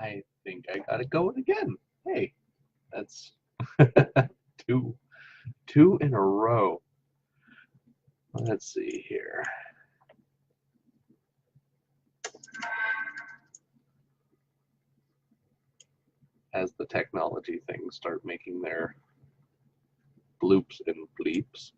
I think I got it going again. Hey, that's two in a row. Let's see here. As the technology things start making their bloops and bleeps.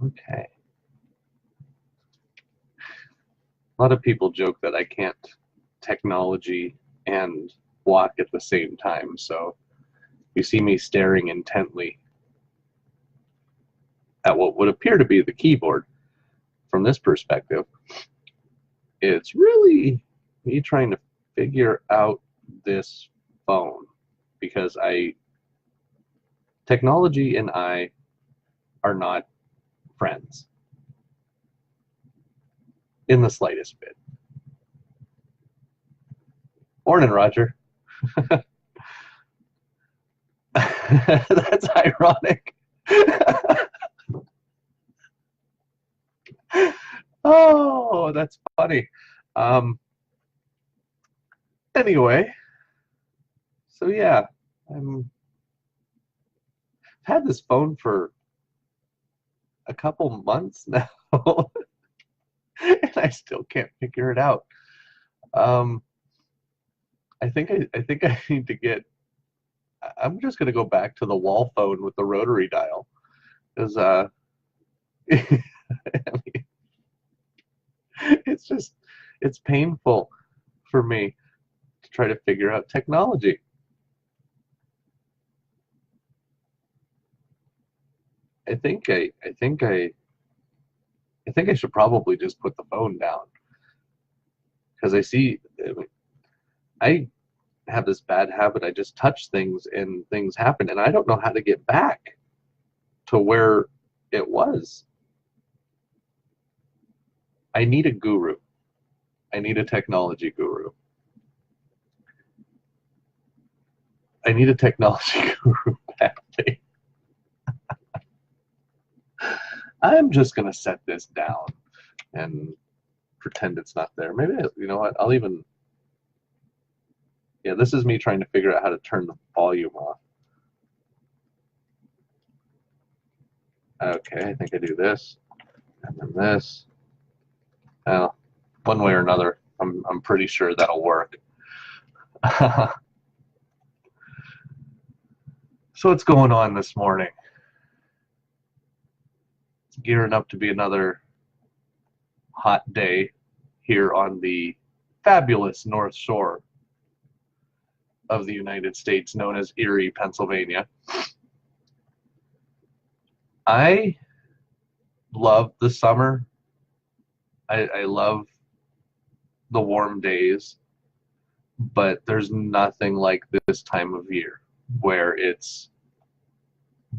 Okay. A lot of people joke that I can't technology and walk at the same time, so you see me staring intently at what would appear to be the keyboard. From this perspective, it's really me trying to figure out this phone, because technology and I are not friends in the slightest bit. Morning, Roger. That's ironic. Oh, that's funny. Anyway, so yeah, I've had this phone for a couple months now, and I still can't figure it out. I think I need to get. I'm just gonna go back to the wall phone with the rotary dial, because I mean, it's painful for me to try to figure out technology. I think I should probably just put the phone down, because I have this bad habit. I just touch things and things happen, and I don't know how to get back to where it was. I need a guru. I need a technology guru. I need a technology guru badly. I'm just gonna set this down and pretend it's not there. Maybe, you know what? Yeah, this is me trying to figure out how to turn the volume off. Okay, I think I do this, and then this. Well, one way or another, I'm pretty sure that'll work. So what's going on this morning? It's gearing up to be another hot day here on the fabulous North Shore of the United States, known as Erie, Pennsylvania. I love the summer. I love the warm days, but there's nothing like this time of year where it's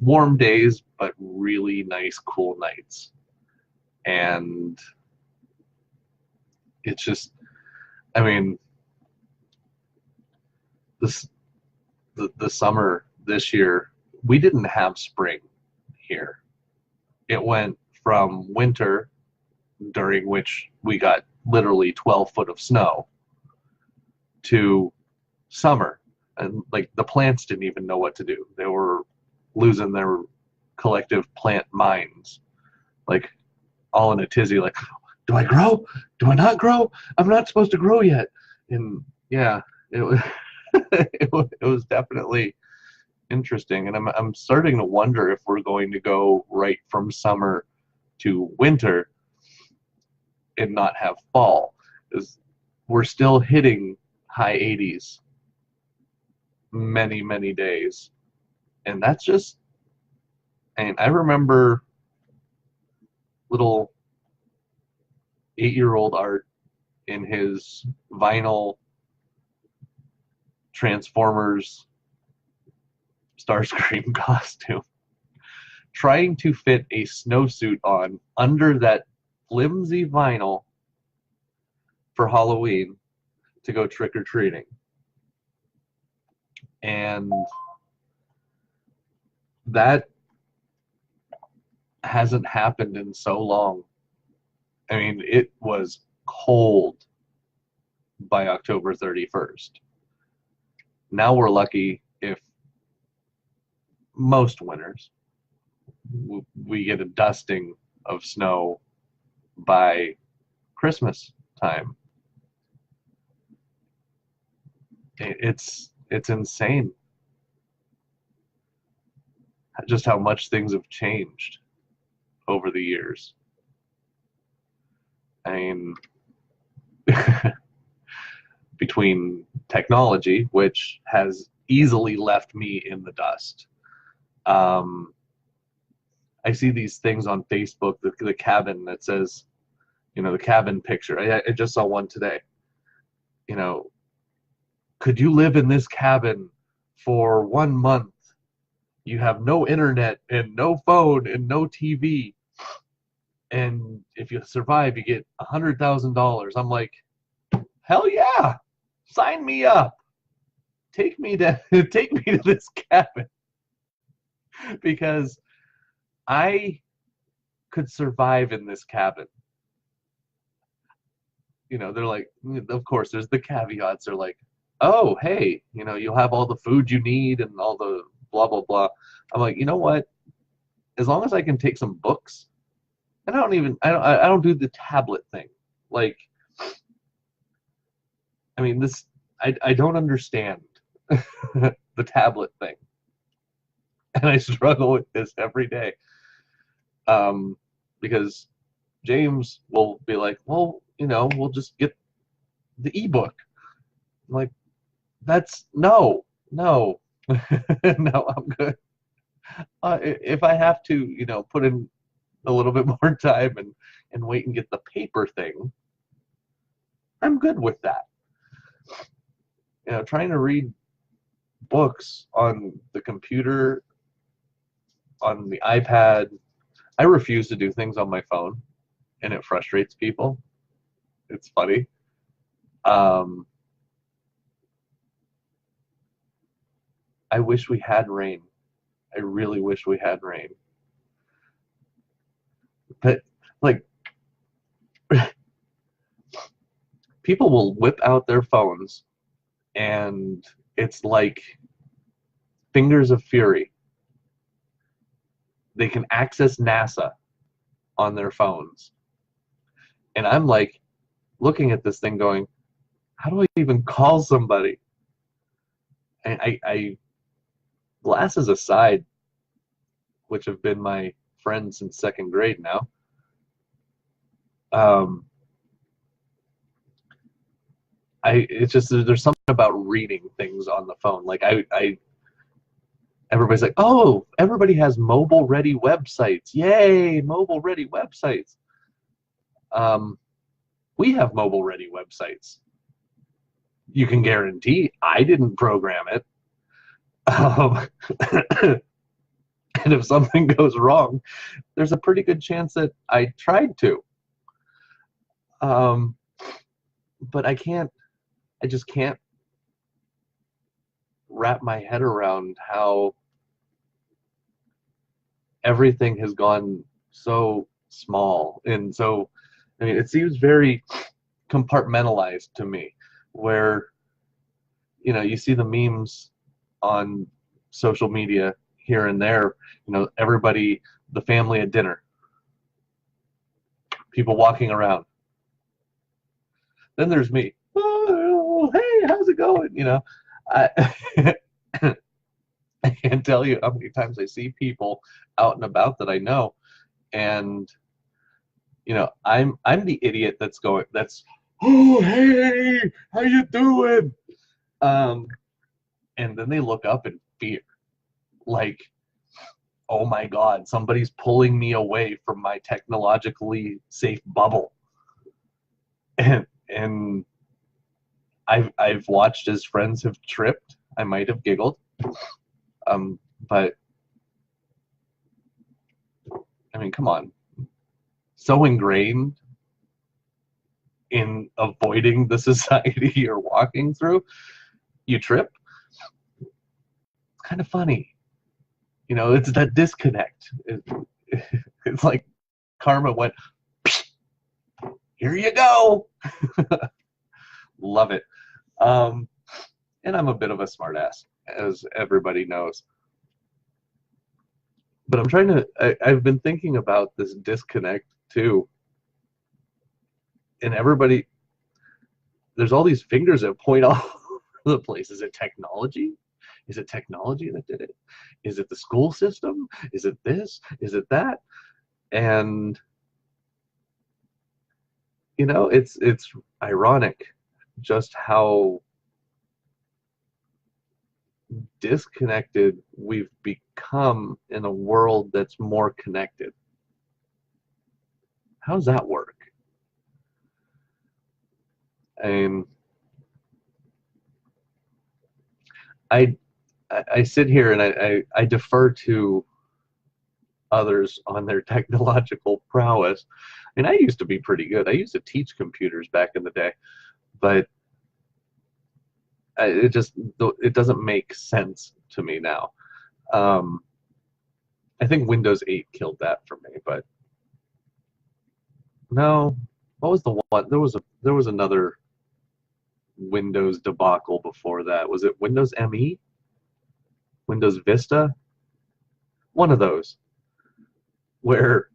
warm days but really nice cool nights. And it's just, I mean, the summer this year, we didn't have spring here. It went from winter, during which we got literally 12 foot of snow, to summer, and like the plants didn't even know what to do. They were losing their collective plant minds, like all in a tizzy, like, do I grow? Do I not grow? I'm not supposed to grow yet. And yeah, it was it was definitely interesting. And I'm starting to wonder if we're going to go right from summer to winter and not have fall, because we're still hitting high 80s many days. And that's just, and I remember little 8-year-old Art in his vinyl Transformers Starscream costume, trying to fit a snowsuit on under that flimsy vinyl for Halloween to go trick-or-treating. And that hasn't happened in so long. I mean, it was cold by October 31st. Now we're lucky if most winters we get a dusting of snow by Christmas time. It's insane just how much things have changed over the years. I mean, between technology, which has easily left me in the dust. I see these things on Facebook, the cabin that says, you know, the cabin picture. I just saw one today. You know, could you live in this cabin for 1 month? You have no internet and no phone and no TV. And if you survive, you get $100,000. I'm like, hell yeah, sign me up. Take me to this cabin, because I could survive in this cabin. You know, they're like, of course, there's the caveats. They're like, oh, hey, you know, you'll have all the food you need and all the blah, blah, blah. I'm like, you know what? As long as I can take some books, and I don't do the tablet thing. Like, I mean, I don't understand the tablet thing. And I struggle with this every day. Because James will be like, well, you know, we'll just get the ebook. I'm like, no, no, I'm good. If I have to, you know, put in a little bit more time and wait and get the paper thing, I'm good with that. You know, trying to read books on the computer, on the iPad, I refuse to do things on my phone, and it frustrates people. It's funny. I wish we had rain. I really wish we had rain. But, like, people will whip out their phones, and it's like fingers of fury. They can access NASA on their phones. And I'm like looking at this thing going, how do I even call somebody? And I glasses aside, which have been my friends since second grade now, it's just, there's something about reading things on the phone. Like everybody's like, oh, everybody has mobile ready websites. Yay, mobile ready websites. We have mobile ready websites. You can guarantee I didn't program it. And if something goes wrong, there's a pretty good chance that I tried to. But I just can't wrap my head around how everything has gone so small. And so, I mean, it seems very compartmentalized to me, where, you know, you see the memes on social media here and there, you know, everybody, the family at dinner, people walking around. Then there's me. Oh, hey, how's it going? You know, I can't tell you how many times I see people out and about that I know, and you know, I'm the idiot that's oh, hey, how you doing? And then they look up in fear, like, oh my God, somebody's pulling me away from my technologically safe bubble. And I've watched as friends have tripped. I might have giggled. But I mean, come on, so ingrained in avoiding the society you're walking through, you trip. It's kind of funny. It's that disconnect. It's like karma went, here you go. Love it. Um, and I'm a bit of a smartass, as everybody knows. But I've been thinking about this disconnect too. And there's all these fingers that point all over the place. Is it technology? Is it technology that did it? Is it the school system? Is it this? Is it that? And it's ironic just how disconnected we've become in a world that's more connected. How does that work? I mean, I I sit here and I defer to others on their technological prowess. I mean, I used to be pretty good. I used to teach computers back in the day, but it doesn't make sense to me now. Um, I think Windows 8 killed that for me, but no. What was the one? There was another Windows debacle before that. Was it Windows ME? Windows Vista? One of those where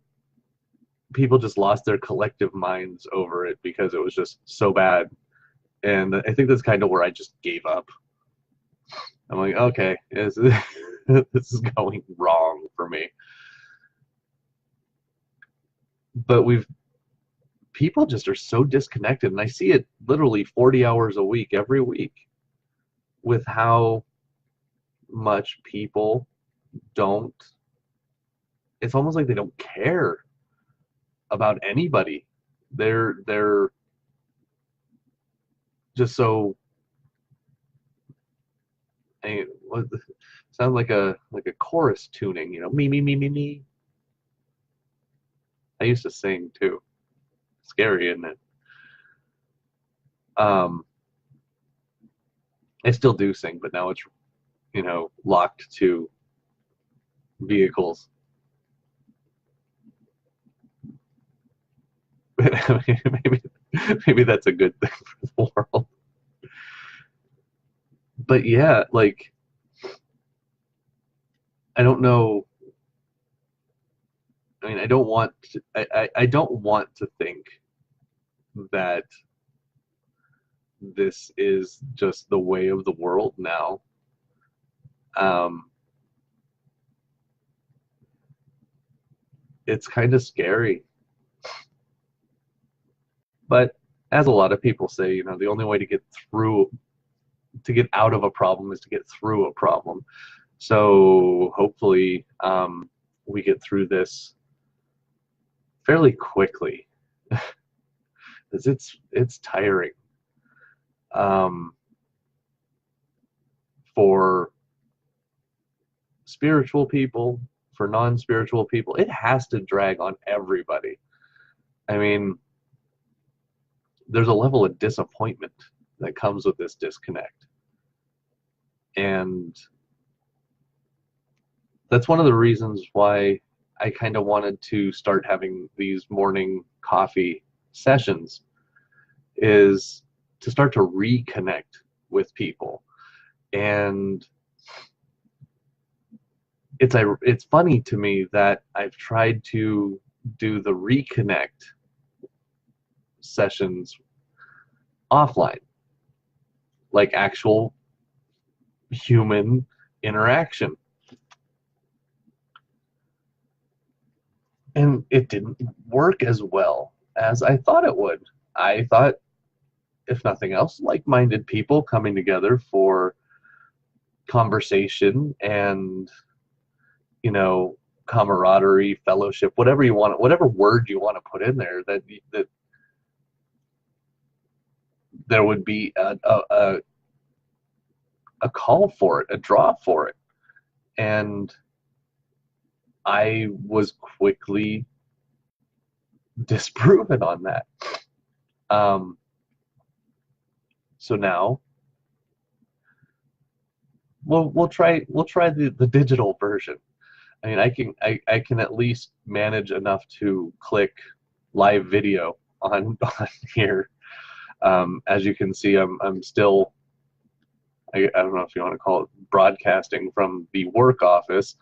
people just lost their collective minds over it because it was just so bad. And I think that's kind of where I just gave up. I'm like, okay, this is going wrong for me. But people just are so disconnected, and I see it literally 40 hours a week, every week, with how much people don't. It's almost like they don't care about anybody. They're just so. What sounds like a chorus tuning, me me me me me. I used to sing too. Scary, isn't it? Um, I still do sing, but now it's locked to vehicles. maybe maybe that's a good thing for the world. But yeah, like I don't know. I mean, I don't want to think that this is just the way of the world now. Um, it's kind of scary. But as a lot of people say, the only way to get out of a problem is to get through a problem. So hopefully, we get through this fairly quickly, because it's tiring, um, for spiritual people, for non-spiritual people. It has to drag on everybody. I mean, there's a level of disappointment that comes with this disconnect. And that's one of the reasons why I kind of wanted to start having these morning coffee sessions, is to start to reconnect with people. And it's funny to me that I've tried to do the reconnect sessions offline, like actual human interaction. And it didn't work as well as I thought it would. I thought, if nothing else, like-minded people coming together for conversation and, camaraderie, fellowship, whatever you want, whatever word you want to put in there, that there would be a call for it, a draw for it. And I was quickly disproven on that. Um, so now we'll try the digital version. I mean, I can at least manage enough to click live video on on here. As you can see, I'm still, I don't know if you want to call it broadcasting from the work office,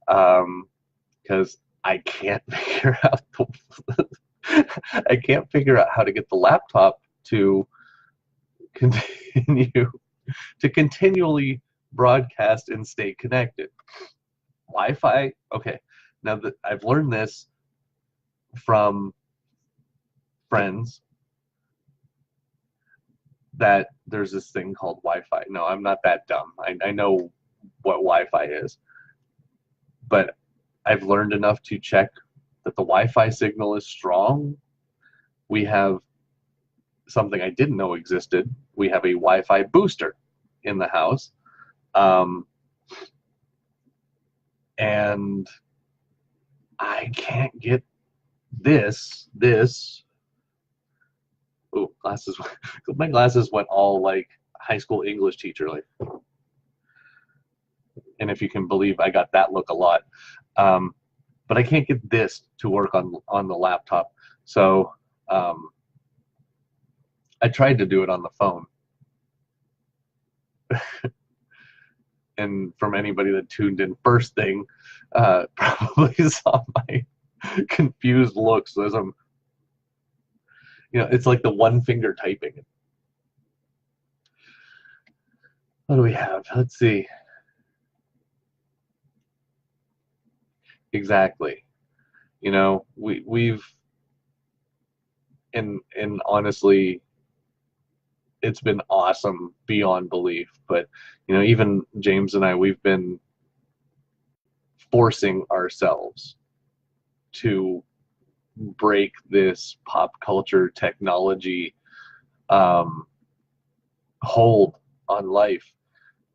because I can't figure out I can't figure out how to get the laptop to continue to continually broadcast and stay connected. Wi-Fi, okay. Now that I've learned this from friends, that there's this thing called Wi-Fi. No, I'm not that dumb. I know what Wi-Fi is, but I've learned enough to check that the Wi-Fi signal is strong. We have something I didn't know existed. We have a Wi-Fi booster in the house. And I can't get this. Oh, glasses. My glasses went all like high school English teacher, like, and if you can believe, I got that look a lot. But I can't get this to work on the laptop. So I tried to do it on the phone. And from anybody that tuned in first thing, probably saw my confused looks as I'm, it's like the one finger typing. What do we have? Let's see. Exactly. We've and honestly, it's been awesome beyond belief. But even James and I, we've been forcing ourselves to break this pop culture technology hold on life,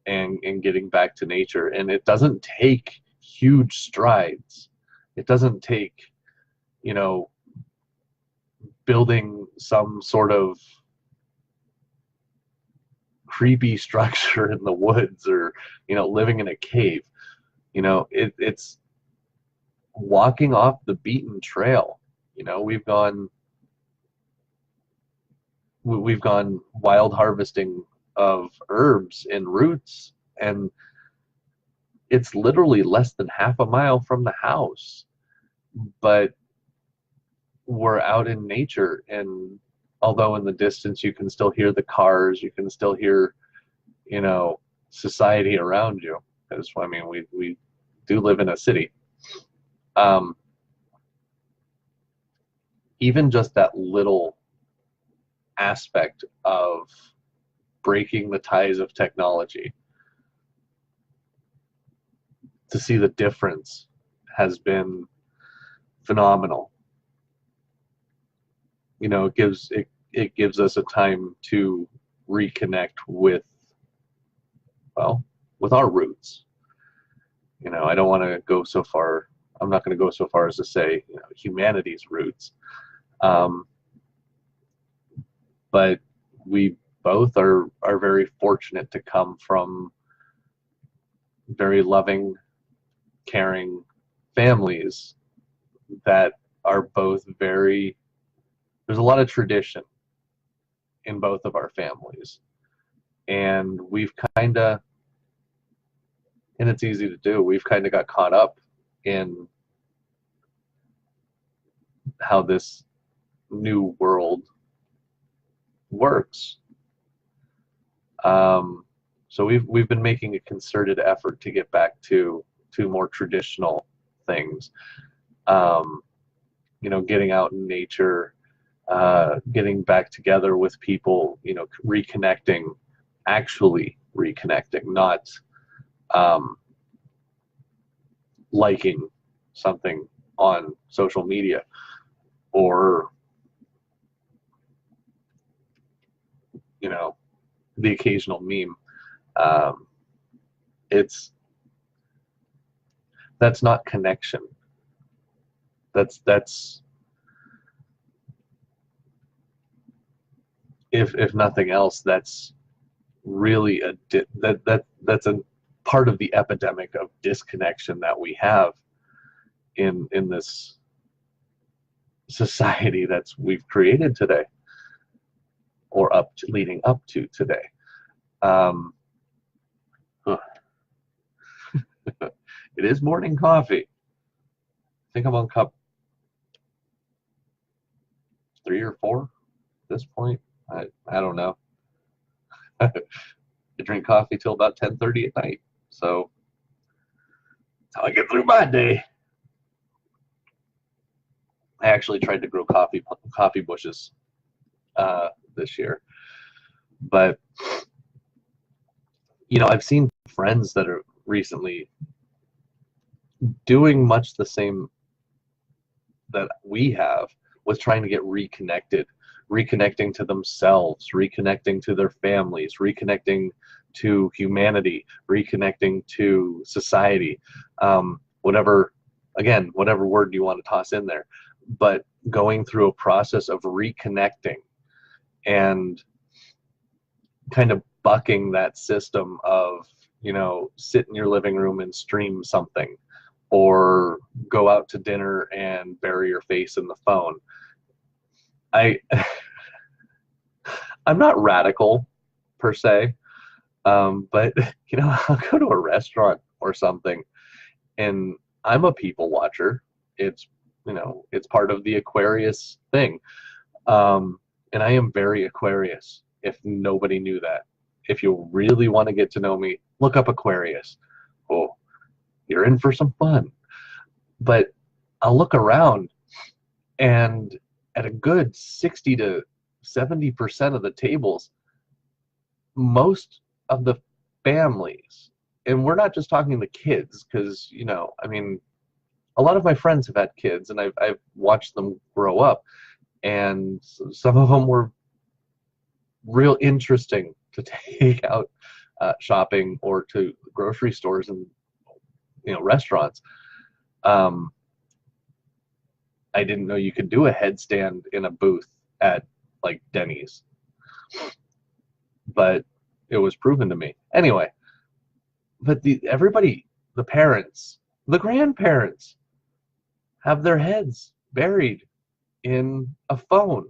and getting back to nature. And it doesn't take huge strides. It doesn't take, building some sort of creepy structure in the woods, or living in a cave. It's walking off the beaten trail. We've gone wild harvesting of herbs and roots, and it's literally less than half a mile from the house, but we're out in nature. And although in the distance you can still hear the cars, you can still hear society around you, because I mean we do live in a city. Even just that little aspect of breaking the ties of technology, to see the difference, has been phenomenal. It gives us a time to reconnect with, well, with our roots. I don't want to go so far. I'm not going to go so far as to say humanity's roots, but we both are very fortunate to come from very loving, caring families that are both very. There's a lot of tradition in both of our families, and we've kind of, and it's easy to do, we've kind of got caught up in how this new world works. So we've been making a concerted effort to get back to more traditional things. Getting out in nature, getting back together with people, reconnecting, actually reconnecting, not liking something on social media, or the occasional meme. It's That's not connection. That's if nothing else, that's really that's a part of the epidemic of disconnection that we have in this society that's we've created today, or leading up to today. Um, huh. It is morning coffee. I think I'm on cup 3 or 4 at this point. I don't know. I drink coffee till about 10:30 at night, so that's how I get through my day. I actually tried to grow coffee bushes this year, but I've seen friends that are recently doing much the same that we have, with trying to get reconnecting to themselves, reconnecting to their families, reconnecting to humanity, reconnecting to society, whatever word you want to toss in there, but going through a process of reconnecting and kind of bucking that system of, sit in your living room and stream something, or go out to dinner and bury your face in the phone. I'm not radical per se, but I'll go to a restaurant or something, and I'm a people watcher. It's it's part of the Aquarius thing, and I am very Aquarius. If nobody knew that, if you really want to get to know me, look up Aquarius. Oh, you're in for some fun. But I'll look around, and at a good 60 to 70% of the tables, most of the families, and we're not just talking the kids, because a lot of my friends have had kids, and I've watched them grow up, and some of them were real interesting to take out shopping, or to grocery stores and restaurants. I didn't know you could do a headstand in a booth at like Denny's, but it was proven to me anyway. But everybody, the parents, the grandparents, have their heads buried in a phone,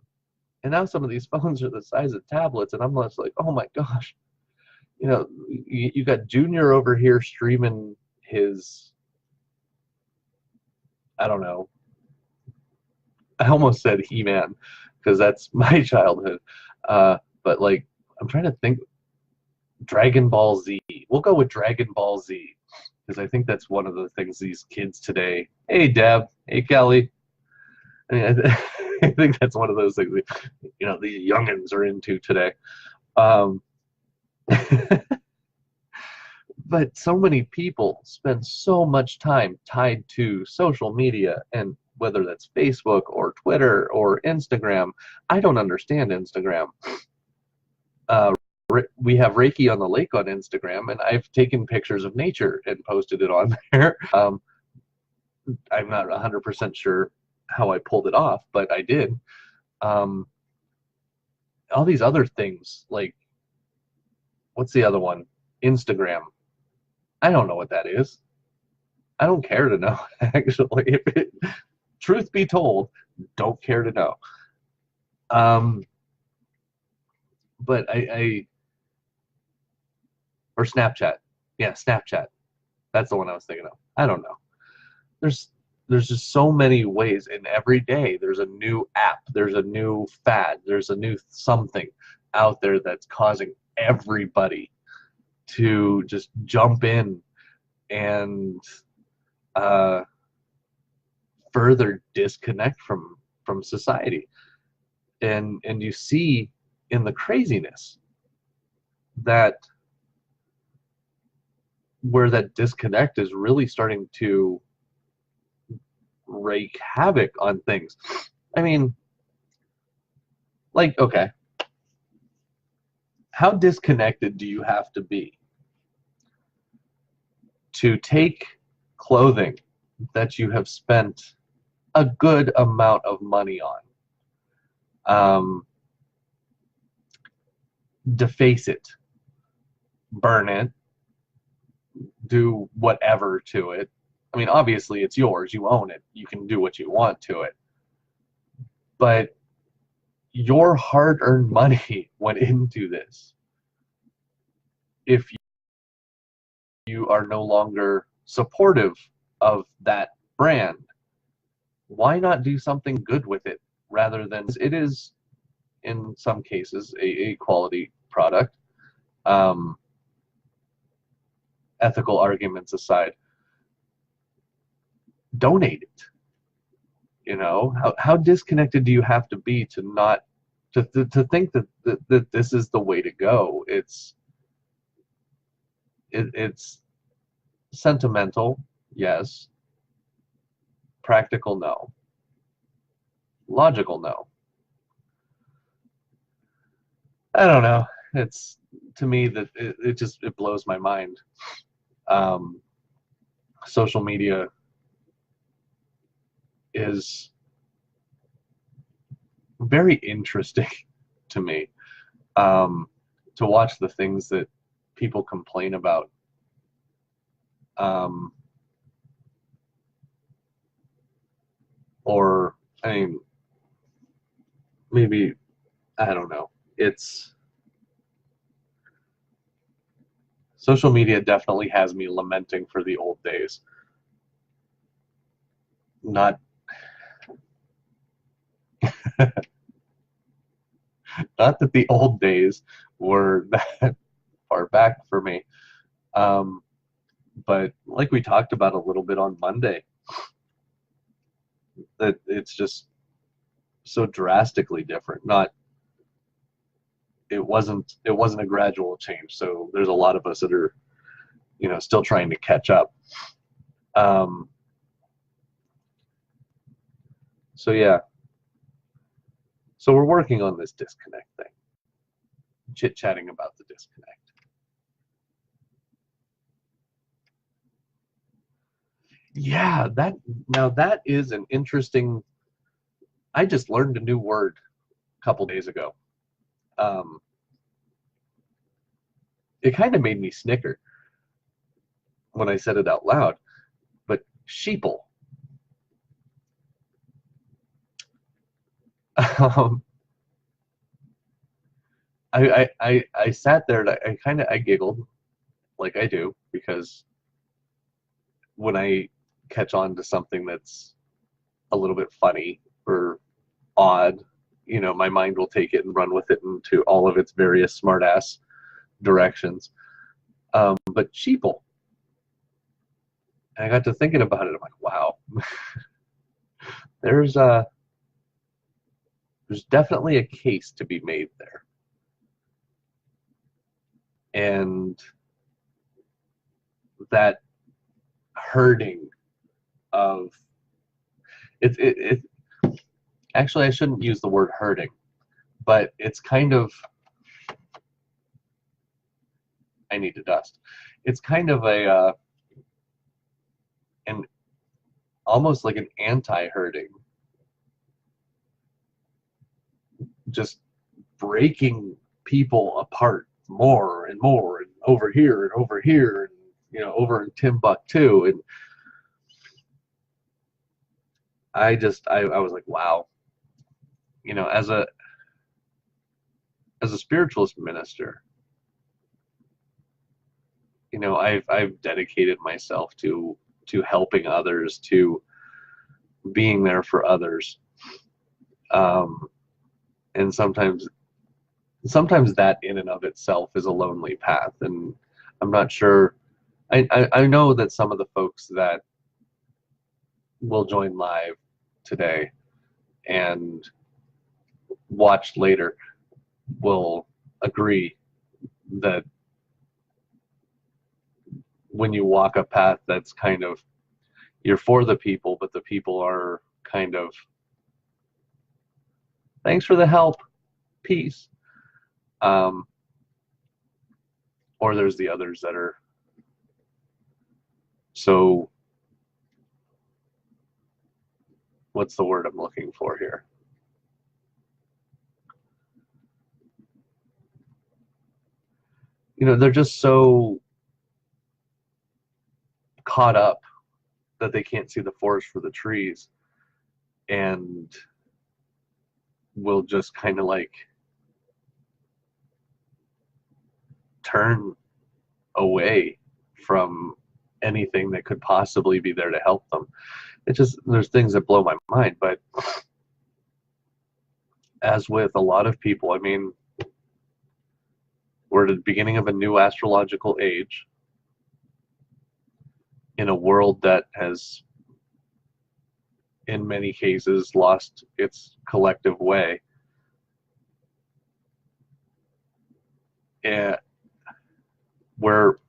and now some of these phones are the size of tablets, and I'm just like, oh my gosh. You got Junior over here streaming his, I don't know, I almost said He-Man, because that's my childhood. But like, I'm trying to think. Dragon Ball Z. We'll go with Dragon Ball Z, because I think that's one of the things these kids today. Hey, Deb. Hey, Kelly. I mean, I think that's one of those things these youngins are into today. But so many people spend so much time tied to social media, and whether that's Facebook or Twitter or Instagram. I don't understand Instagram. We have Reiki on the Lake on Instagram, and I've taken pictures of nature and posted it on there. I'm not 100% sure how I pulled it off, but I did. All these other things, like, what's the other one? Instagram. I don't know what that is. I don't care to know, actually. Truth be told, don't care to know. But or Snapchat. Yeah, Snapchat. That's the one I was thinking of. I don't know. There's just so many ways, and every day there's a new app, there's a new fad, there's a new something out there that's causing everybody to just jump in and further disconnect from society. And you see in the craziness that where that disconnect is really starting to wreak havoc on things. I mean, like, okay, how disconnected do you have to be to take clothing that you have spent a good amount of money on. Deface it, burn it, do whatever to it. I mean, obviously it's yours, you own it, you can do what you want to it. But your hard-earned money went into this. If you are no longer supportive of that brand, why not do something good with it rather than it is, in some cases, a quality product. Ethical arguments aside, donate it. You know, how disconnected do you have to be to not to think that this is the way to go? It's sentimental, yes. Practical, no. Logical, no. I don't know. It's, to me, that it blows my mind. Social media is very interesting to me, to watch the things that people complain about. Or, I mean, maybe, I don't know. It's, social media definitely has me lamenting for the old days. Not not that the old days were that far back for me. But like we talked about a little bit on Monday, that it's just so drastically different. Not, it wasn't a gradual change. So there's a lot of us that are, you know, still trying to catch up. So yeah. So we're working on this disconnect thing. Chit-chatting about the disconnect. Yeah, that is an interesting, I just learned a new word a couple days ago. It kind of made me snicker when I said it out loud, but sheeple. I sat there and I giggled, like I do, because when I catch on to something that's a little bit funny or odd, you know, my mind will take it and run with it into all of its various smartass directions. But sheeple. And I got to thinking about it. I'm like, wow, there's definitely a case to be made there. And that herding of it actually, I shouldn't use the word herding, but it's kind of, I need to dust. It's kind of a an almost like an anti-herding, just breaking people apart more and more, and over here and over here, and, you know, over in Timbuktu. And I was like, wow, you know, as a spiritualist minister, you know, I've dedicated myself to helping others, to being there for others, and sometimes that in and of itself is a lonely path. And I'm not sure, I know that some of the folks that will join live today and watch later will agree that when you walk a path that's kind of, you're for the people, but the people are kind of, thanks for the help, peace. Or there's the others that are so what's the word I'm looking for here? You know, they're just so caught up that they can't see the forest for the trees, and will just kind of like turn away from anything that could possibly be there to help them. It just, there's things that blow my mind. But as with a lot of people, I mean, we're at the beginning of a new astrological age in a world that has, in many cases, lost its collective way. And where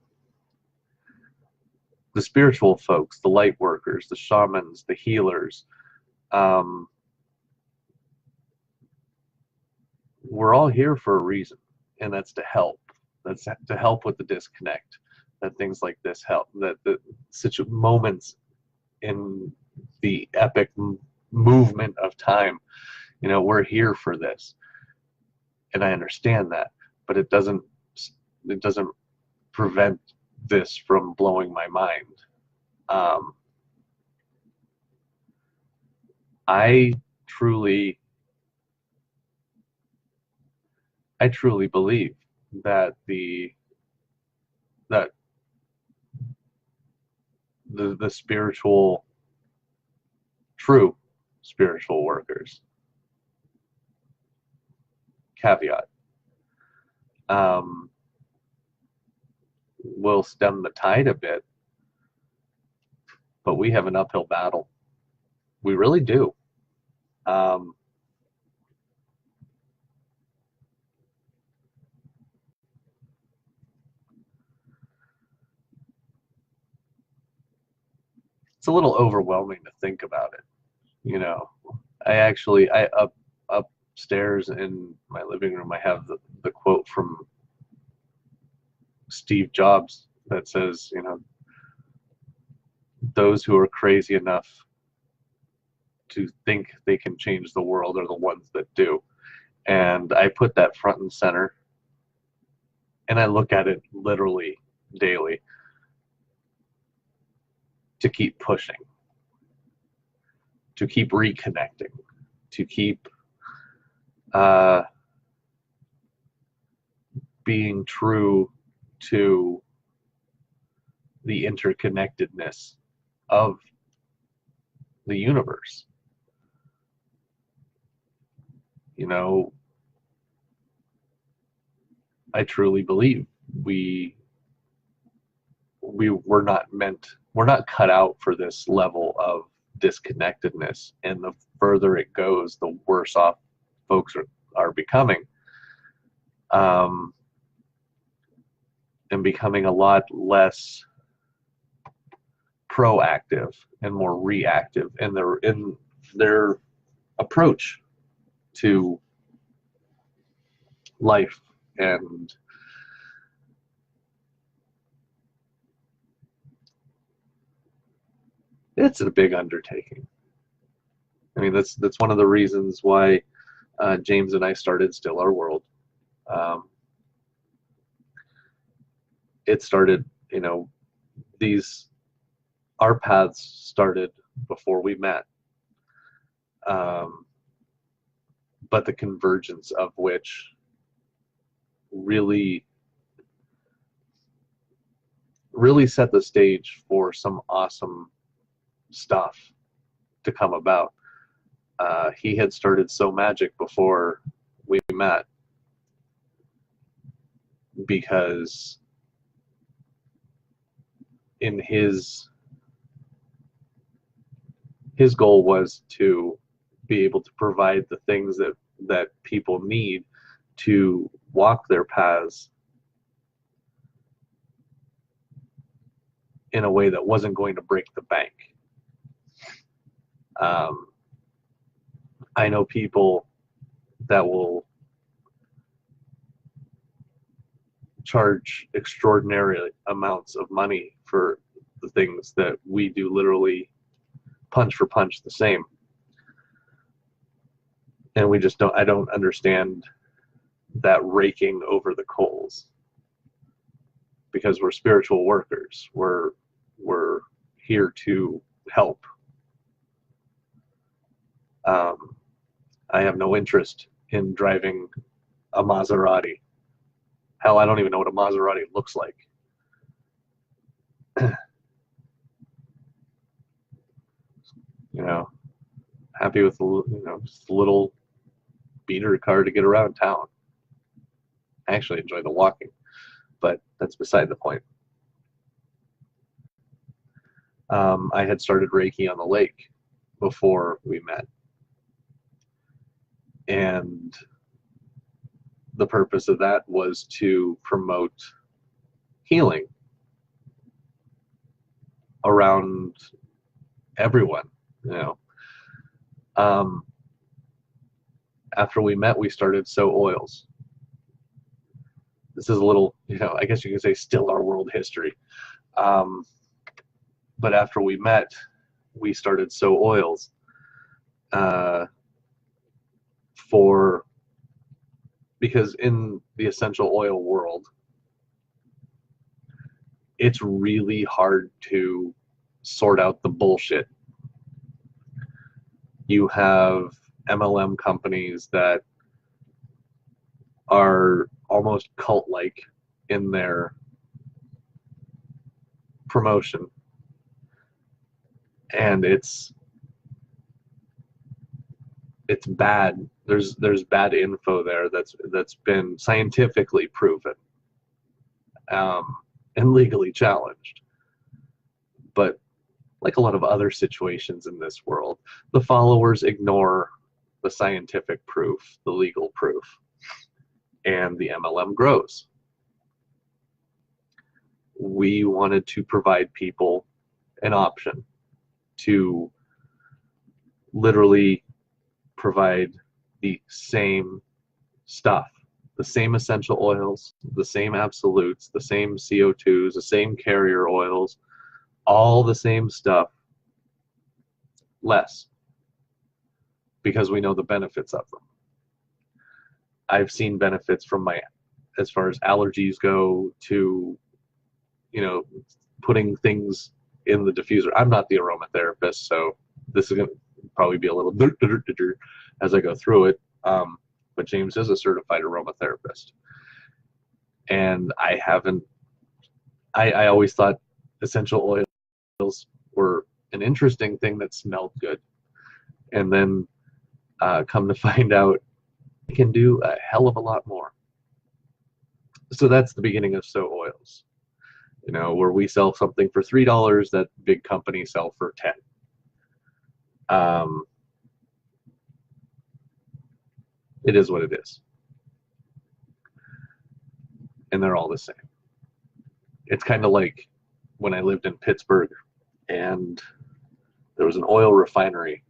the spiritual folks, the light workers, the shamans, the healers, we're all here for a reason, and that's to help. That's to help with the disconnect. That things like this help. That the such moments in the epic movement of time, you know, we're here for this, and I understand that, but it doesn't prevent this from blowing my mind. I truly believe that the spiritual, true spiritual workers, caveat, will stem the tide a bit, but we have an uphill battle. We really do. It's a little overwhelming to think about it. You know, I upstairs in my living room, I have the quote from Steve Jobs that says, you know, those who are crazy enough to think they can change the world are the ones that do. And I put that front and center, and I look at it literally daily to keep pushing, to keep reconnecting, to keep being true to the interconnectedness of the universe. You know, I truly believe we're not cut out for this level of disconnectedness, and the further it goes, the worse off folks are becoming, and becoming a lot less proactive and more reactive in their approach to life. And it's a big undertaking. I mean, that's one of the reasons why James and I started Still Our World. It started, you know, our paths started before we met, but the convergence of which really set the stage for some awesome stuff to come about. He had started So Magic before we met, because in his goal was to be able to provide the things that people need to walk their paths in a way that wasn't going to break the bank. I know people that will charge extraordinary amounts of money for the things that we do, literally punch for punch the same. And we just don't, I don't understand that raking over the coals, because we're spiritual workers. We're here to help. I have no interest in driving a Maserati. Hell, I don't even know what a Maserati looks like. You know, happy with just a little beater car to get around town. I actually enjoy the walking, but that's beside the point. I had started Reiki on the lake before we met, and the purpose of that was to promote healing around everyone. After we met, we started So Oils. This is a little, I guess you could say still our world history. But after we met, we started So Oils because in the essential oil world, it's really hard to sort out the bullshit. You have MLM companies that are almost cult-like in their promotion, and it's bad. There's bad info there that's been scientifically proven and legally challenged. But like a lot of other situations in this world, the followers ignore the scientific proof, the legal proof, and the MLM grows. We wanted to provide people an option to literally provide the same stuff, the same essential oils, the same absolutes, the same CO2s, the same carrier oils, all the same stuff, less, because we know the benefits of them. I've seen benefits from as far as allergies go, to putting things in the diffuser. I'm not the aromatherapist, so this is going to probably be a little as I go through it, but James is a certified aromatherapist, and I always thought essential oils were an interesting thing that smelled good, and then come to find out it can do a hell of a lot more. So that's the beginning of So Oils, where we sell something for $3 that big companies sell for $10. It is what it is, and they're all the same. It's kind of like when I lived in Pittsburgh and there was an oil refinery.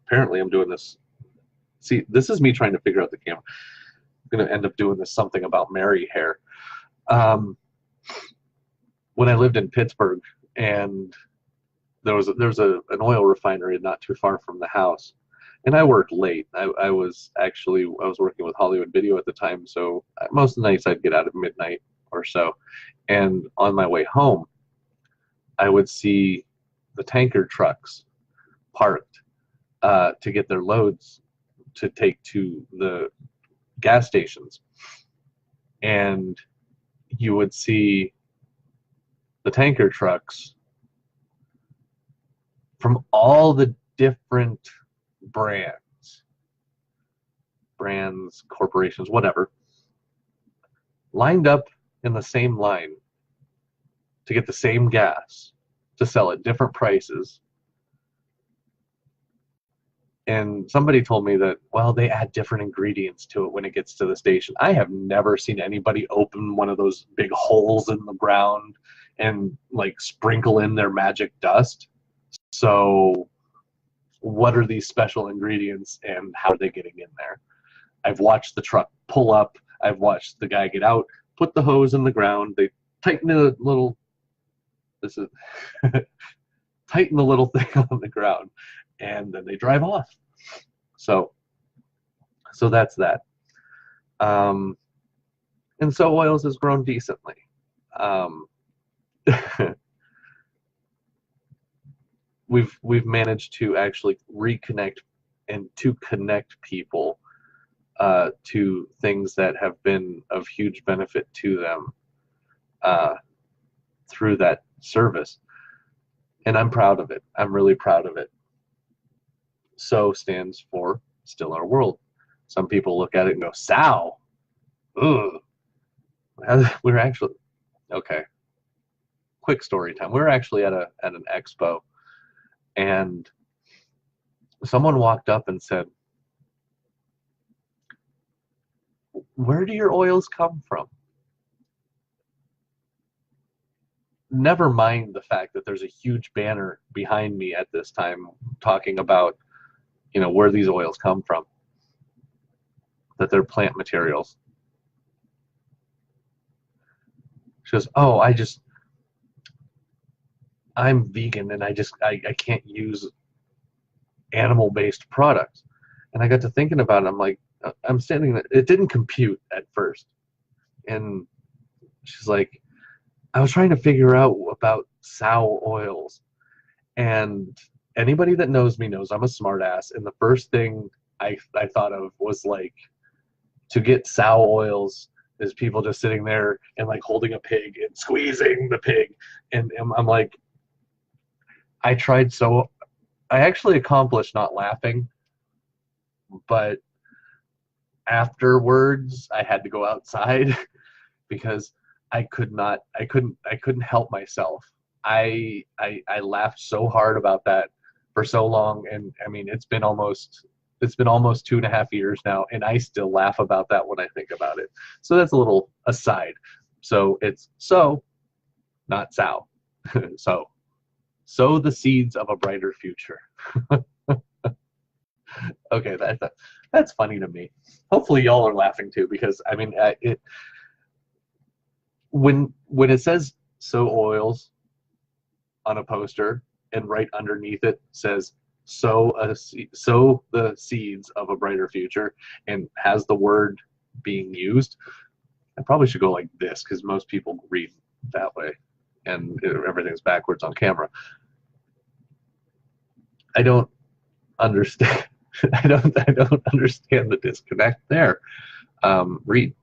Apparently I'm doing this. See, this is me trying to figure out the camera. I'm going to end up doing this something about Mary hair. When I lived in Pittsburgh, and there was an oil refinery not too far from the house, and I worked late. I was working with Hollywood Video at the time, so most of the nights I'd get out at midnight or so, and on my way home I would see the tanker trucks parked to get their loads to take to the gas stations, and you would see the tanker trucks from all the different brands, corporations, whatever, lined up in the same line to get the same gas to sell at different prices. And somebody told me that, well, they add different ingredients to it when it gets to the station. I have never seen anybody open one of those big holes in the ground and like sprinkle in their magic dust. So what are these special ingredients and how are they getting in there? I've watched the truck pull up. I've watched the guy get out, put the hose in the ground. They tighten it a little. tighten the little thing on the ground, and then they drive off. So that's that. And So Oils has grown decently. Um, we've managed to actually reconnect and to connect people to things that have been of huge benefit to them through that service. And I'm proud of it. I'm really proud of it. So stands for Still Our World. Some people look at it and go, Sow. Ugh. We're actually, okay. Quick story time. We were actually at an expo, and someone walked up and said, where do your oils come from? Never mind the fact that there's a huge banner behind me at this time talking about, where these oils come from, that they're plant materials. She goes, oh, I'm vegan and I can't use animal-based products. And I got to thinking about it. I'm like, I'm standing there. It didn't compute at first. And she's like, I was trying to figure out about sow oils. And anybody that knows me knows I'm a smart ass. And the first thing I thought of was like, to get sow oils is people just sitting there and like holding a pig and squeezing the pig. And I'm like, I actually accomplished not laughing, but afterwards I had to go outside because I couldn't help myself. I laughed so hard about that for so long, and I mean it's been almost 2.5 years now, and I still laugh about that when I think about it. So that's a little aside. So it's not sow. So sow the seeds of a brighter future. Okay, that's funny to me. Hopefully y'all are laughing too, because I mean when it says sow oils on a poster and right underneath it says sow the seeds of a brighter future and has the word being used, I probably should go like this because most people read that way and everything's backwards on camera. I don't understand. I don't understand the disconnect there. Read.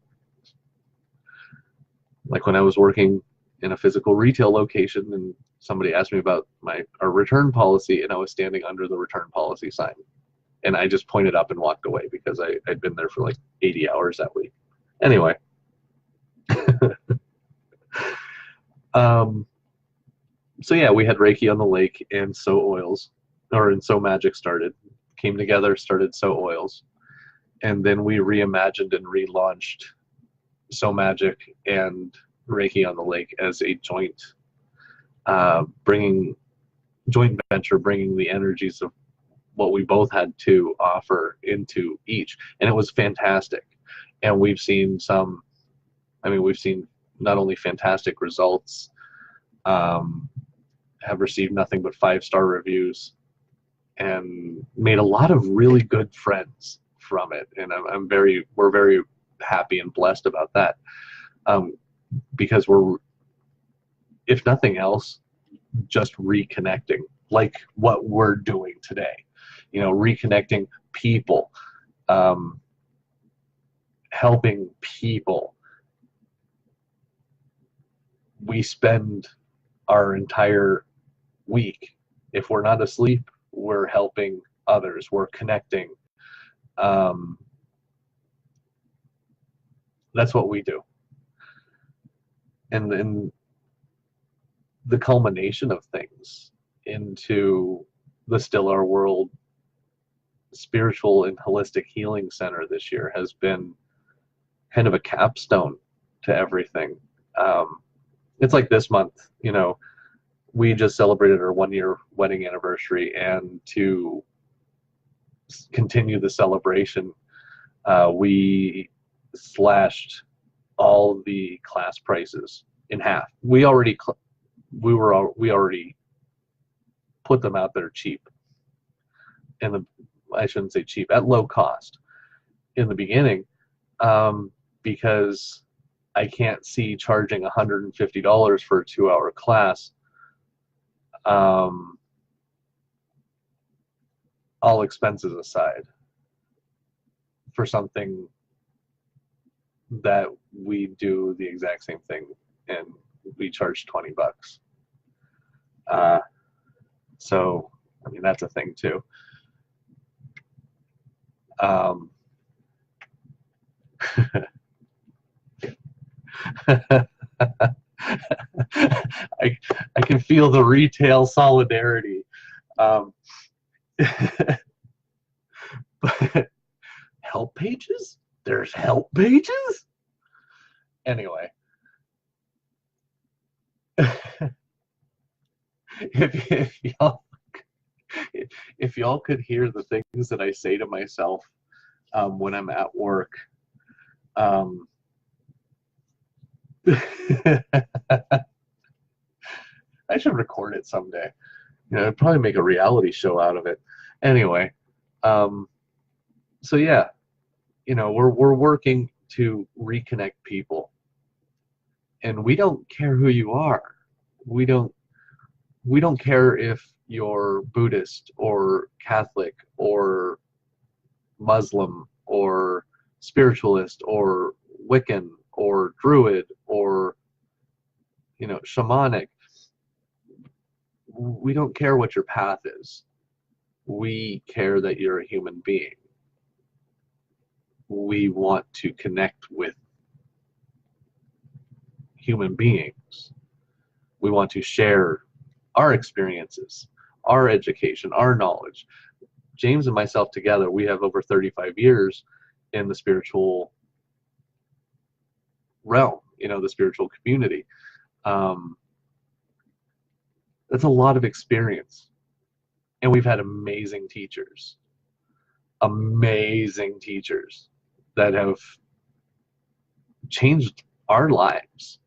Like when I was working in a physical retail location and somebody asked me about our return policy, and I was standing under the return policy sign, and I just pointed up and walked away because I'd been there for like 80 hours that week. Anyway. So yeah, we had Reiki on the Lake and So Oils, and So Magic came together, started So Oils, and then we reimagined and relaunched So Magic and Reiki on the Lake as a joint venture, bringing the energies of what we both had to offer into each, and it was fantastic. And we've seen not only fantastic results, have received nothing but 5-star reviews, and made a lot of really good friends from it. And we're very happy and blessed about that, because we're, if nothing else, just reconnecting, like what we're doing today. Reconnecting people, helping people. We spend our entire week, if we're not asleep, we're helping others, we're connecting. That's what we do. And then the culmination of things into the Still Our World Spiritual and Holistic Healing Center this year has been kind of a capstone to everything. It's like this month, we just celebrated our 1-year wedding anniversary, and to continue the celebration, we slashed all the class prices in half. We already put them out there cheap. And I shouldn't say cheap, at low cost in the beginning, because I can't see charging $150 for a 2-hour class, all expenses aside, for something that we do the exact same thing and we charge $20. So, I mean, that's a thing too. I can feel the retail solidarity. But help pages? There's help pages? Anyway. If y'all could hear the things that I say to myself when I'm at work, I should record it someday. I'd probably make a reality show out of it. Anyway, so yeah, we're working to reconnect people, and we don't care who you are. We don't care if you're Buddhist or Catholic or Muslim or spiritualist or Wiccan or Druid or shamanic. We don't care what your path is. We care that you're a human being. We want to connect with human beings. We want to share our experiences, our education, our knowledge. James and myself together, we have over 35 years in the spiritual realm, the spiritual community. That's a lot of experience. And we've had amazing teachers that have changed our lives.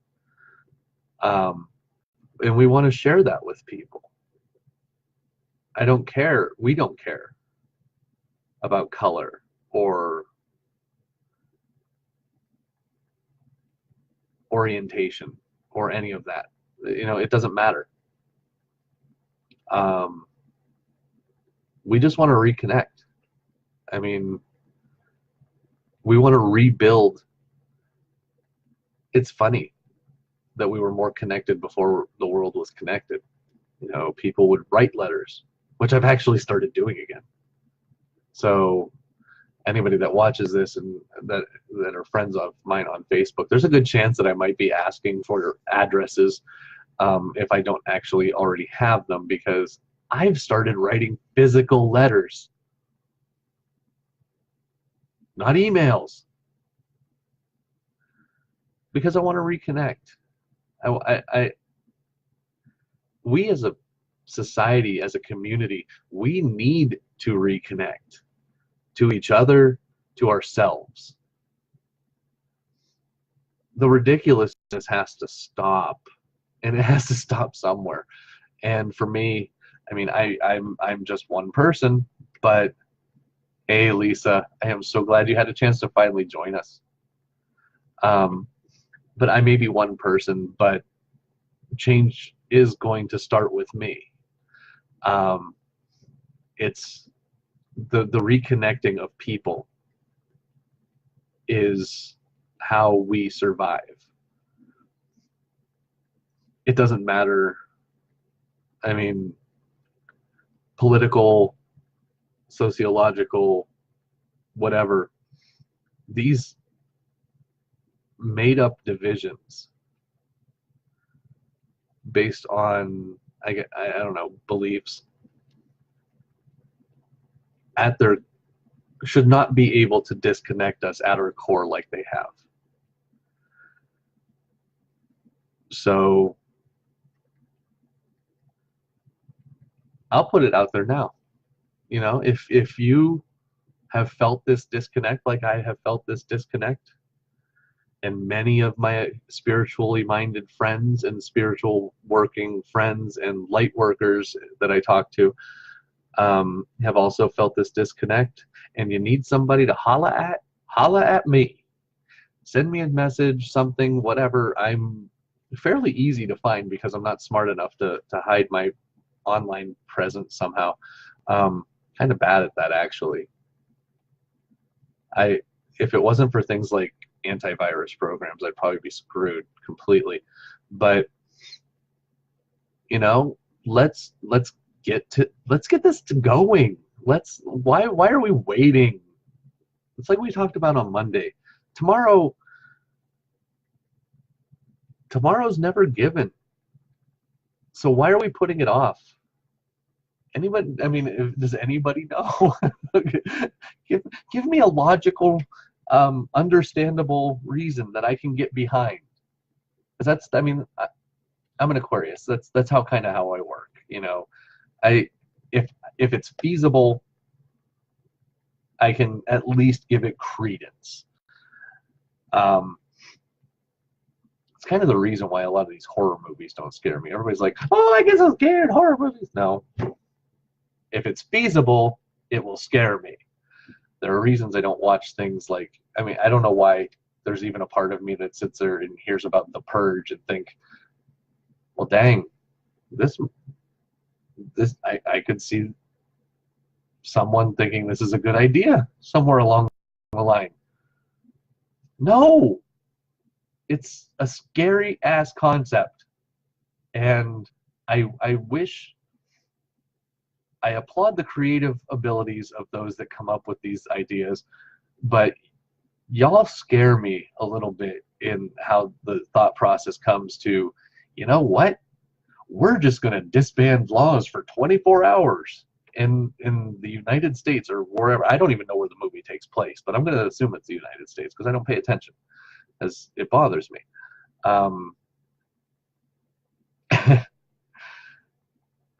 And we want to share that with people. We don't care about color or orientation or any of that. It doesn't matter. We just want to reconnect. I mean, we want to rebuild. It's funny that we were more connected before the world was connected. People would write letters, which I've actually started doing again. So anybody that watches this and that are friends of mine on Facebook, there's a good chance that I might be asking for your addresses if I don't actually already have them, because I've started writing physical letters, not emails, because I want to reconnect. We as a society, as a community, we need to reconnect to each other, to ourselves. The ridiculousness has to stop, and it has to stop somewhere. And for me, I mean, I'm just one person, but hey, Lisa, I am so glad you had a chance to finally join us. But I may be one person, but change is going to start with me. It's the reconnecting of people is how we survive. It doesn't matter, I mean, political, sociological, whatever, these made up divisions based on, I don't know, beliefs at their, should not be able to disconnect us at our core like they have. So I'll put it out there now. If you have felt this disconnect like I have felt this disconnect, And many of my spiritually minded friends and spiritual working friends and light workers that I talk to have also felt this disconnect. And you need somebody to holla at me. Send me a message, something, whatever. I'm fairly easy to find because I'm not smart enough to hide my online presence somehow. Kind of bad at that, actually. I If it wasn't for things like antivirus programs, I'd probably be screwed completely. But you know, let's let's get this to going. Why are we waiting? It's like we talked about on Monday. Tomorrow Tomorrow's never given. So why are we putting it off? Anybody, I mean, does anybody know? give me a logical, understandable reason that I can get behind. Because I mean, I'm an Aquarius. That's how kind of how I work. You know, I if it's feasible, I can at least give it credence. Um, it's kind of the reason why a lot of these horror movies don't scare me. Everybody's like, "Oh, I guess I'm scared horror movies." No, if it's feasible, it will scare me. There are reasons I don't watch things like, I mean, I don't know why there's even a part of me that sits there and hears about The Purge and think, well, dang, this I could see someone thinking this is a good idea somewhere along the line. No, it's a scary ass concept, and I wish I applaud the creative abilities of those that come up with these ideas, but y'all scare me a little bit in how the thought process comes to, you know what? We're just going to disband laws for 24 hours in the United States or wherever. I don't even know where the movie takes place, but I'm going to assume it's the United States because I don't pay attention, as it bothers me.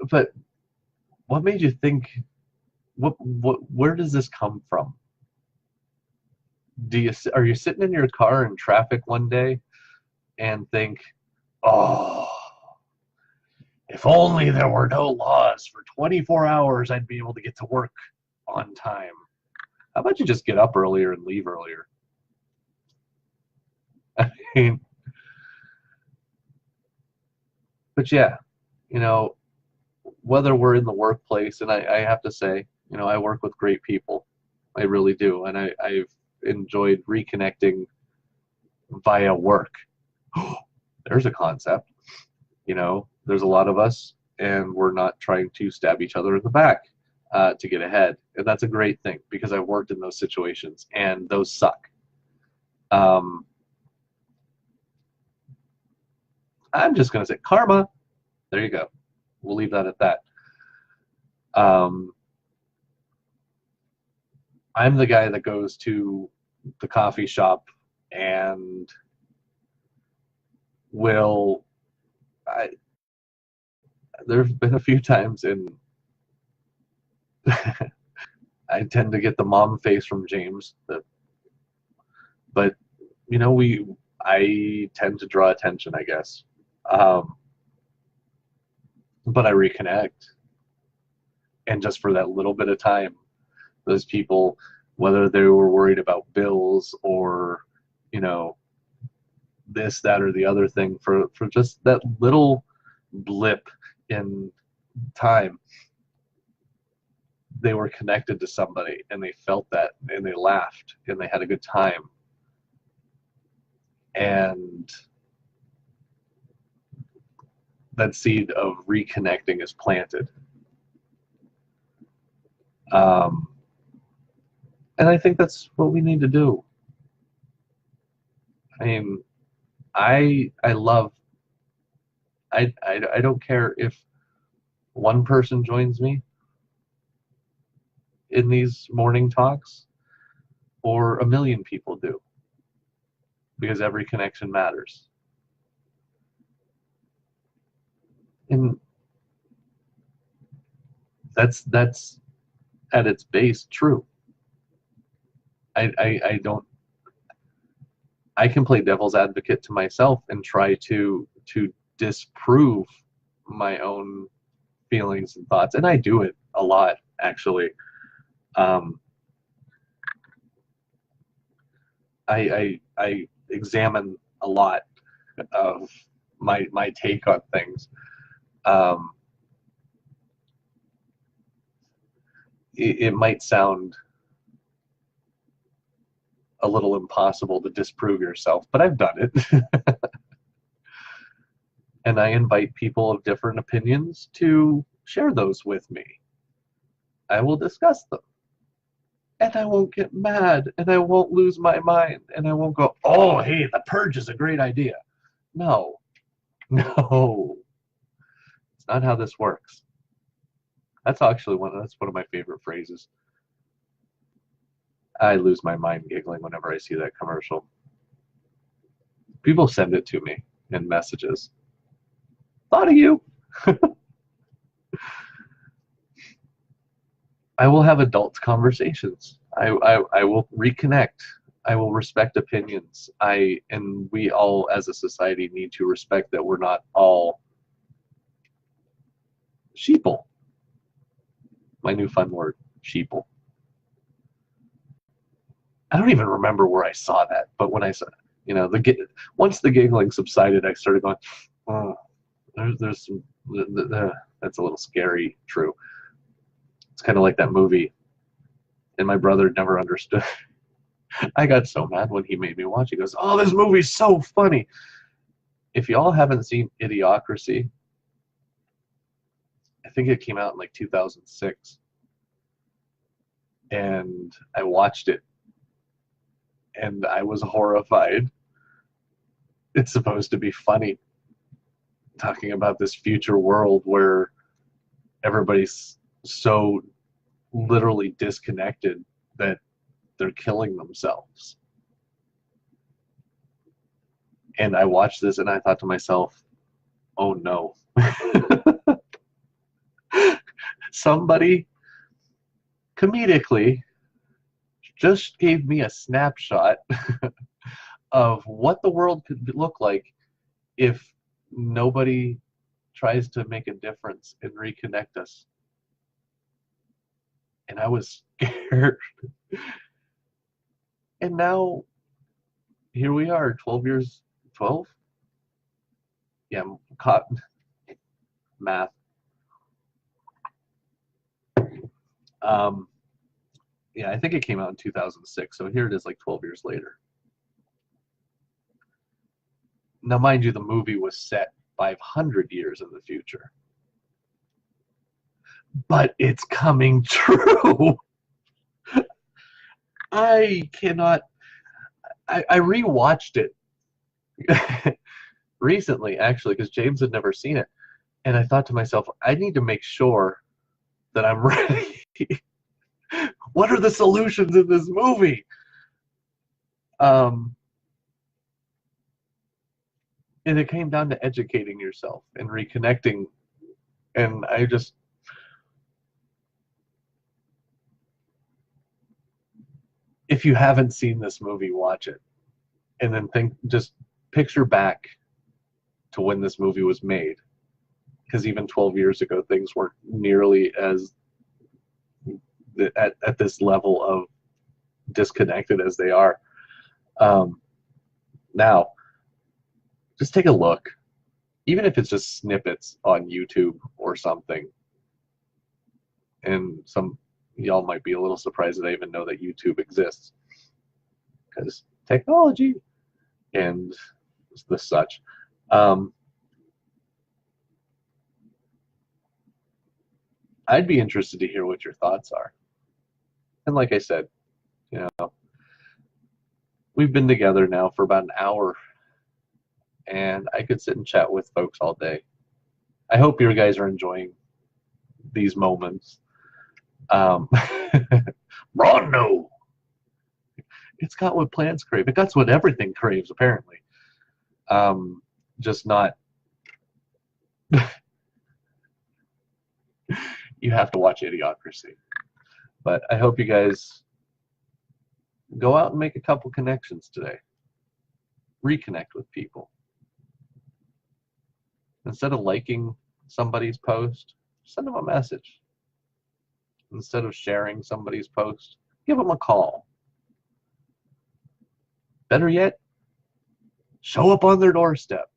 But what made you think? Where does this come from? Are you sitting in your car in traffic one day and think, oh, if only there were no laws for 24 hours, I'd be able to get to work on time. How about you just get up earlier and leave earlier? I mean, but yeah, you know, whether we're in the workplace, and I have to say, you know, I work with great people. I really do. And I've enjoyed reconnecting via work. There's a concept. You know, there's a lot of us, and we're not trying to stab each other in the back to get ahead. And that's a great thing because I've worked in those situations, and those suck. Um, I'm just going to say karma. There you go. We'll leave that at that. I'm the guy that goes to the coffee shop and will. There's been a few times in. I tend to get the mom face from James, but you know, I tend to draw attention, I guess. Um, but I reconnect, and just for that little bit of time, those people, whether they were worried about bills or, you know, this, that, or the other thing, for just that little blip in time, they were connected to somebody and they felt that and they laughed and they had a good time. And that seed of reconnecting is planted. Um, and I think that's what we need to do. I mean, I love, I don't care if one person joins me in these morning talks or a million people do, because every connection matters. And that's at its base true. I don't, I can play devil's advocate to myself and try to disprove my own feelings and thoughts, and I do it a lot actually. Um, I examine a lot of my take on things. Um, it might sound a little impossible to disprove yourself, but I've done it. And I invite people of different opinions to share those with me. I will discuss them. And I won't get mad, and I won't lose my mind, and I won't go, oh, hey, the purge is a great idea. No, no, it's not how this works. That's actually one of my favorite phrases. I lose my mind giggling whenever I see that commercial. People send it to me in messages. Thought of you. I will have adult conversations. I will reconnect. I will respect opinions. And we all as a society need to respect that we're not all sheeple. My new fun word, sheeple. I don't even remember where I saw that, but when I saw, once the giggling subsided, I started going, oh, there's some, that's a little scary, true. It's kind of like that movie, and my brother never understood. I got so mad when he made me watch. He goes, oh, this movie's so funny. If y'all haven't seen Idiocracy, I think it came out in like 2006. And I watched it, and I was horrified. It's supposed to be funny, talking about this future world where everybody's so literally disconnected that they're killing themselves. And I watched this and I thought to myself, oh no. Somebody comedically just gave me a snapshot of what the world could look like if nobody tries to make a difference and reconnect us. And I was scared. And now here we are, 12 years, 12? Yeah, caught math. Yeah, I think it came out in 2006, so here it is like 12 years later. Now, mind you, the movie was set 500 years in the future. But it's coming true. I cannot. I rewatched it recently, actually, because James had never seen it. And I thought to myself, I need to make sure that I'm ready. What are the solutions in this movie? And it came down to educating yourself and reconnecting. And I just, if you haven't seen this movie, watch it. And then just picture back to when this movie was made. Because even 12 years ago, things weren't nearly as at this level of disconnected as they are. Now, just take a look, even if it's just snippets on YouTube or something. And some y'all might be a little surprised that I even know that YouTube exists, because technology and the such. I'd be interested to hear what your thoughts are. And like I said, we've been together now for about an hour, and I could sit and chat with folks all day. I hope you guys are enjoying these moments. Rondo! It's got what plants crave. It got what everything craves, apparently. Just not... You have to watch Idiocracy. But I hope you guys go out and make a couple connections today. reconnect with people. Instead of liking somebody's post, send them a message. Instead of sharing somebody's post, give them a call. Better yet, show up on their doorstep.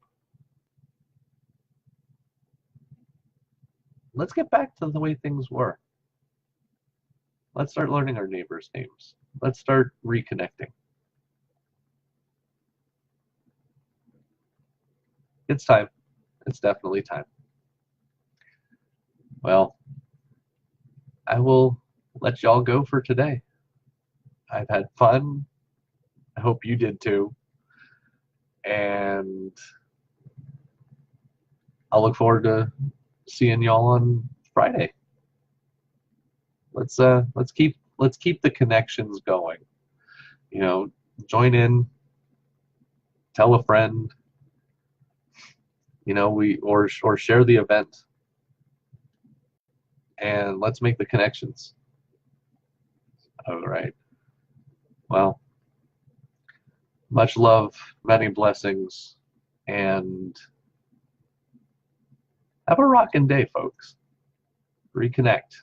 Let's get back to the way things were. Let's start learning our neighbors' names. Let's start reconnecting. It's time. It's definitely time. Well, I will let y'all go for today. I've had fun. I hope you did too. And I'll look forward to seeing y'all on Friday. Let's keep the connections going. You know, join in, tell a friend, you know, or share the event, and let's make the connections. All right. Well, much love, many blessings, and have a rockin' day, folks. Reconnect.